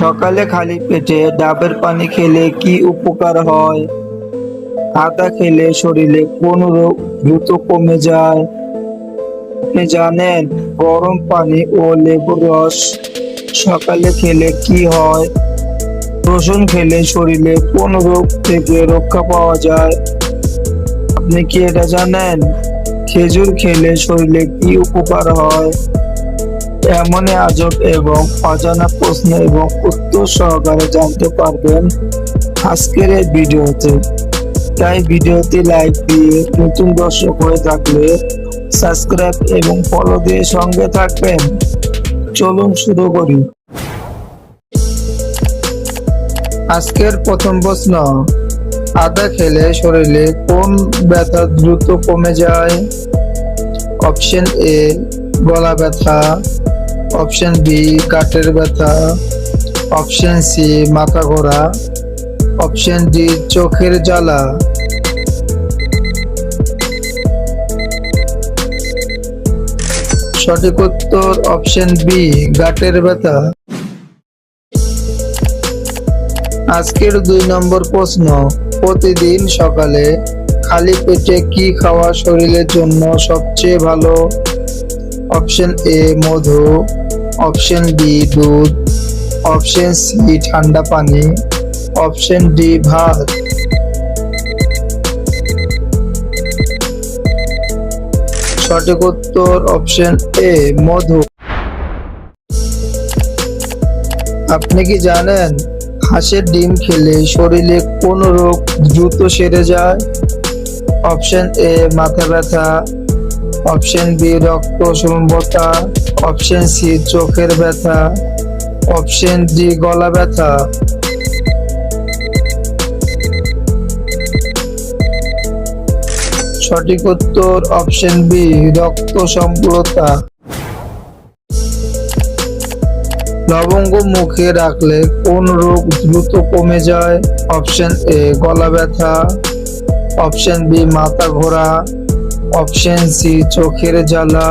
সকালে খালি পেটে ডাবের পানি খেলে কি উপকার হয়? আদা খেলে শরীরে কোন রোগ দ্রুত কমে যায়? আপনি জানেন গরম পানি ও লেবুর রস সকালে খেলে কি হয়? রসুন খেলে শরীরে কোন রোগ থেকে রক্ষা পাওয়া যায়? আপনি কি এটা জানেন খেজুর খেলে শরীরে কি উপকার হয়? এমনই আজব এবং অজানা প্রশ্ন এবং উত্তর সহকারে জানতে পারবেন আজকের এই ভিডিওতে। তাই ভিডিওতে লাইক দিয়ে নতুন দর্শক হয়ে থাকলে সাবস্ক্রাইব এবং ফলো দিয়ে সঙ্গে থাকবেন। চলুন শুরু করি। আজকের প্রথম প্রশ্ন, আদা খেলে শরীরে কোন ব্যথা দ্রুত কমে যায়? অপশন এ গলা ব্যথা, অপশন বি গাঁটের ব্যথা, অপশন সি মাথা ঘোরা, অপশন ডি চোখের জ্বালা। সঠিক উত্তর অপশন বি গাঁটের ব্যথা। আজকের 2 নম্বর প্রশ্ন, প্রতিদিন সকালে খালি পেটে কি খাওয়া শরীরের জন্য সবচেয়ে ভালো? অপশন এ মধু, অপশন বি দুধ, অপশন সি ঠান্ডা পানি, অপশন ডি ভাত। সঠিক উত্তর অপশন এ মধু। আপনি কি জানেন হাঁসের ডিম খেলে শরীরে কোন রোগ দ্রুত সেরে যায়? অপশন এ মাথা ব্যথা, অপশন বি রক্ত স্বল্পতা, অপশন সি চোখের ব্যথা, অপশন ডি গলা ব্যথা। সঠিক উত্তর অপশন বি রক্ত স্বল্পতা। লবঙ্গ মুখে রাখলে কোন রোগ দ্রুত কমে যায়? অপশন এ গলা ব্যথা, অপশন বি মাথা ঘোরা, অপশন সি চোখের জ্বালা,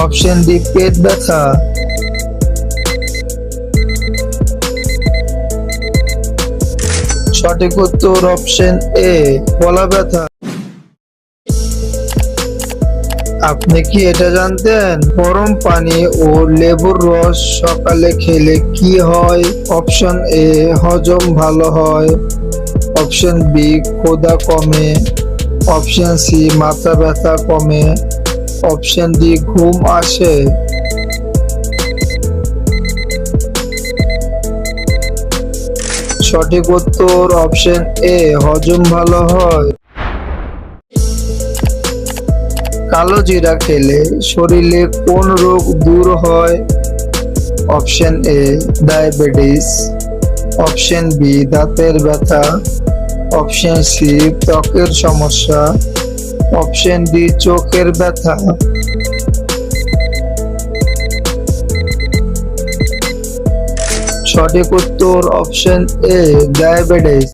অপশন ডি পেট ব্যথা। সঠিক উত্তর অপশন এ গলা ব্যথা। আপনি কি এটা জানতেন গরম পানি ও লেবুর রস সকালে খেলে কি হয়? অপশন এ হজম ভালো হয়, অপশন বি ক্ষুধা কমে, অপশন সি মাথা ব্যথা কমে, অপশন ডি ঘুম আসে। সঠিক উত্তর অপশন এ হজম ভালো হয়। কালো জিরা খেলে শরীরে কোন রোগ দূর হয়? Option A diabetes, option B দাঁতের ব্যথা, অপশন সি ত্বকের সমস্যা, অপশন ডি চোখের ব্যথা। সঠিক উত্তর অপশন এ ডায়াবেটিস।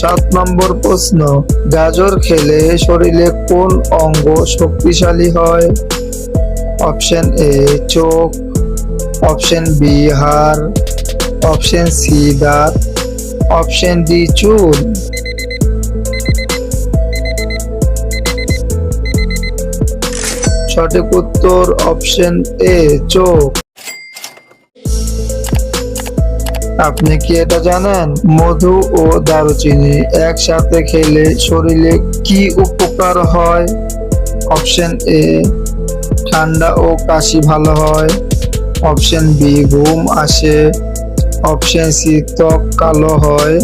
7 নম্বর প্রশ্ন, গাজর খেলে শরীরে কোন অঙ্গ শক্তিশালী হয়? অপশন এ চোখ, অপশন বি হাড়, অপশন সি দাঁত, অপশন ডি চুল। সঠিক উত্তর অপশন এ চোখ। আপনি কি এটা জানেন মধু ও দারুচিনি একসাথে খেলে শরীরে কি উপকার হয়? অপশন এ ঠান্ডা ও কাশি ভালো হয়, অপশন বি ঘুম আসে, অপশন সি ত্বক কালো হয়,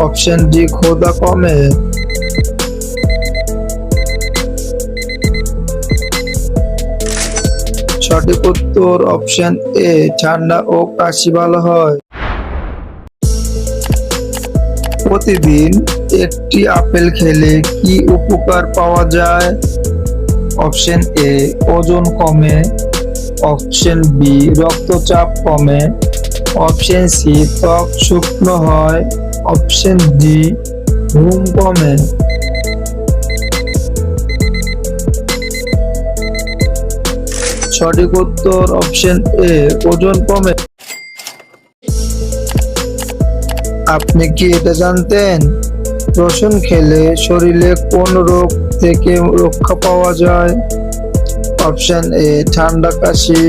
অপশন ডি ক্ষুধা কমে। সঠিক উত্তর অপশন এ ঠান্ডা ও কাশি ভালো হয়। প্রতিদিন একটি আপেল খেলে কি উপকার পাওয়া যায়? অপশন এ ওজন কমে, অপশন বি রক্তচাপ কমে, অপশন সি ত্বক শুকনো হয়, অপশন ডি ঘুম কমে। সঠিক উত্তর অপশন এ, ওজন কমে। আপনি কি এটা জানতেন রসুন খেলে শরীরে কোন রোগ থেকে রক্ষা পাওয়া যায়? অপশন এ, ঠান্ডা কাশি।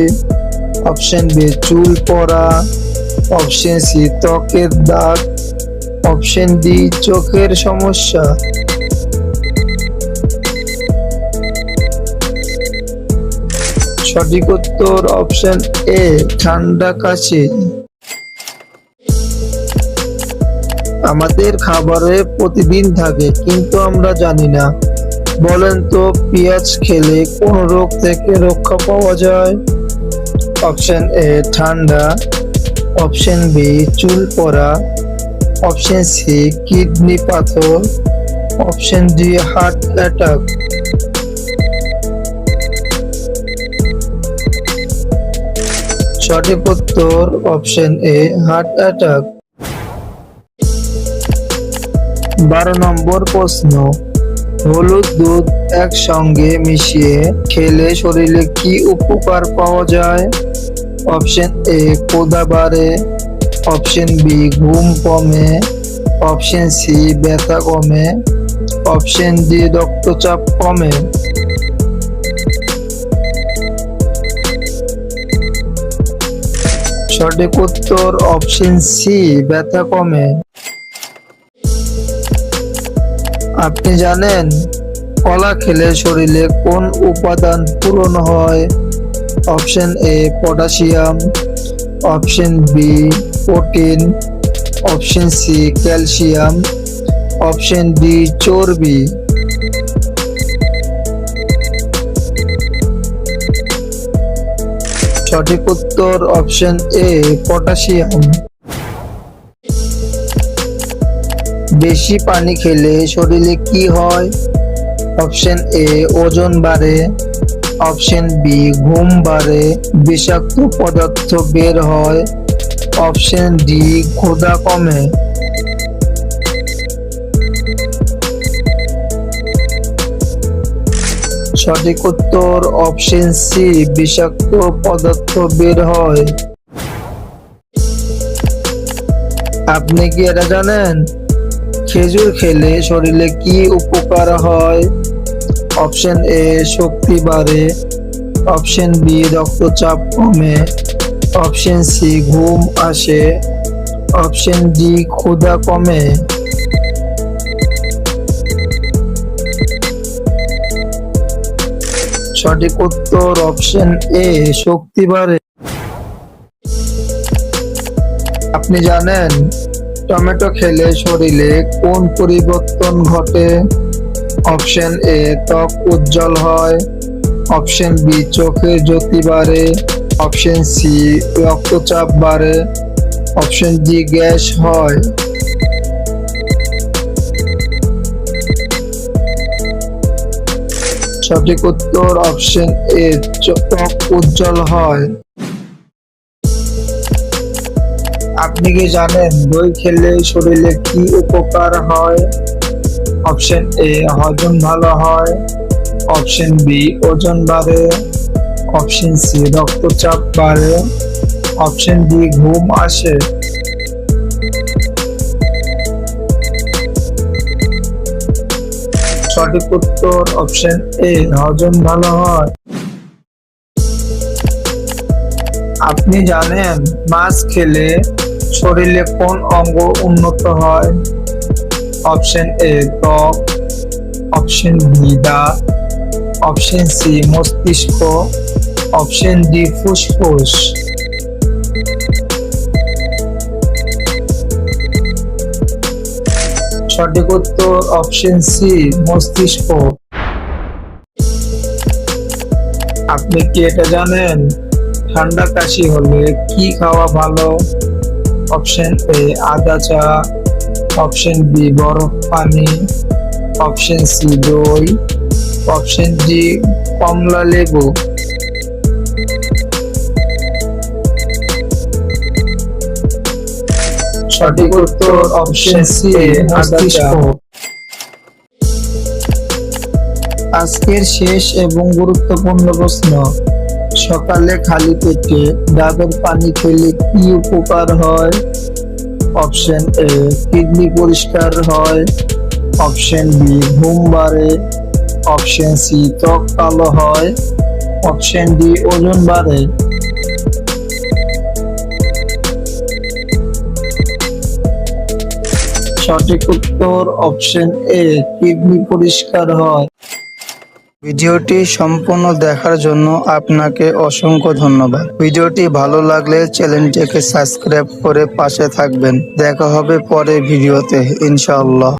অপশন বি, চুল পড়া। অপশন সি, ত্বকের দাগ। অপশন ডি, চোখের সমস্যা। সঠিক উত্তর অপশন এ, ঠান্ডা কাশি। আমাদের খাবারে প্রতিদিন থাকে কিন্তু আমরা জানি না। বলেন তো পেঁয়াজ খেলে কোন রোগ থেকে রক্ষা পাওয়া যায়? অপশন এ, ঠান্ডা। অপশন বি, চুল পড়া। অপশন সি, কিডনি পাথর। Option D, heart attack. সঠিক উত্তর অপশন এ, হার্ট অ্যাটাক। 12 নম্বর প্রশ্ন, হলুদ দুধ একসঙ্গে মিশিয়ে খেলে শরীরে কি উপকার পাওয়া যায়? অপশন এ, ক্ষুধা বাড়ে। অপশন বি, ঘুম কমে। অপশন সি, ব্যথা কমে। অপশন ডি, রক্তচাপ কমে। সঠিক উত্তর অপশন সি, ব্যথা কমে। আপনি জানেন কলা খেলে শরীরে কোন উপাদান পূরণ হয়? Option A, potassium. Option B, protein. Option C, calcium. Option D, চর্বি। সঠিক উত্তর অপশন এ, পটাশিয়াম। বেশি পানি খেলে শরীরে কি হয়? অপশন এ, ওজন বাড়ে। অপশন বি, ঘুম বাড়ে, বিষাক্ত পদার্থ বের হয়। অপশন ডি, ক্ষুধা কমে। সঠিক উত্তর অপশন সি, বিষাক্ত পদার্থ বের হয়। আপনি কি এটা জানেন খেজুর খেলে শরীরে কি উপকার হয়? অপশন এ, শক্তি বাড়ে। অপশন বি, রক্তচাপ কমে। অপশন সি, ঘুম আসে। অপশন ডি, ক্ষুধা কমে। সঠিক উত্তর অপশন এ, শক্তি বাড়ে। আপনি জানেন টমেটো খেলে শরীরে কোন পরিবর্তন ঘটে? অপশন এ, ত্বক উজ্জ্বল হয়। অপশন বি, চোখের জ্যোতি বাড়ে। অপশন সি, রক্তচাপ বাড়ে। অপশন ডি, গ্যাস হয়। সঠিক উত্তর অপশন এ, ত্বক উজ্জ্বল হয়। আপনি কি জানেন দই খেলে শরীরে কি উপকার হয়? অপশন এ, হজম ভালো হয়। অপশন বি, ওজন বাড়ে। অপশন সি, রক্তচাপ বাড়ে। অপশন ডি, ঘুম আসে। সঠিক উত্তর অপশন এ, হজম ভালো হয়। আপনি জানেন মাছ খেলে শরীরে কোন অঙ্গ উন্নত হয়? অপশন এ, ত্বক। অপশন বি, দাঁত। অপশন সি, মস্তিষ্ক। অপশন ডি, ফুসফুস। সঠিক উত্তর অপশন সি, মস্তিষ্ক। আপনি কি এটা জানেন ঠান্ডা কাশি হলে কি খাওয়া ভালো? অপশন এ, আদা চা। অপশন বি, বরফ পানি। অপশন সি, দই। অপশন ডি, কমলা লেবু। সঠিক উত্তর অপশন সি, মস্তিষ্ক। আজকের শেষ এবং গুরুত্বপূর্ণ প্রশ্ন, সকালে খালি পেটে ডাবের পানি খেলে কি উপকার হয়? অপশন এ, কিডনি পরিষ্কার হয়। অপশন বি, ঘুম বাড়ে। অপশন সি, ত্বক কালো হয়। অপশন ডি, ওজন বাড়ে। সঠিক উত্তর অপশন এ, কিডনি পরিষ্কার হয়। ভিডিওটি সম্পূর্ণ দেখার জন্য আপনাকে অসংখ্য ধন্যবাদ। ভিডিওটি ভালো লাগলে চ্যানেলটিকে সাবস্ক্রাইব করে পাশে থাকবেন। দেখা হবে পরের ভিডিওতে ইনশাআল্লাহ।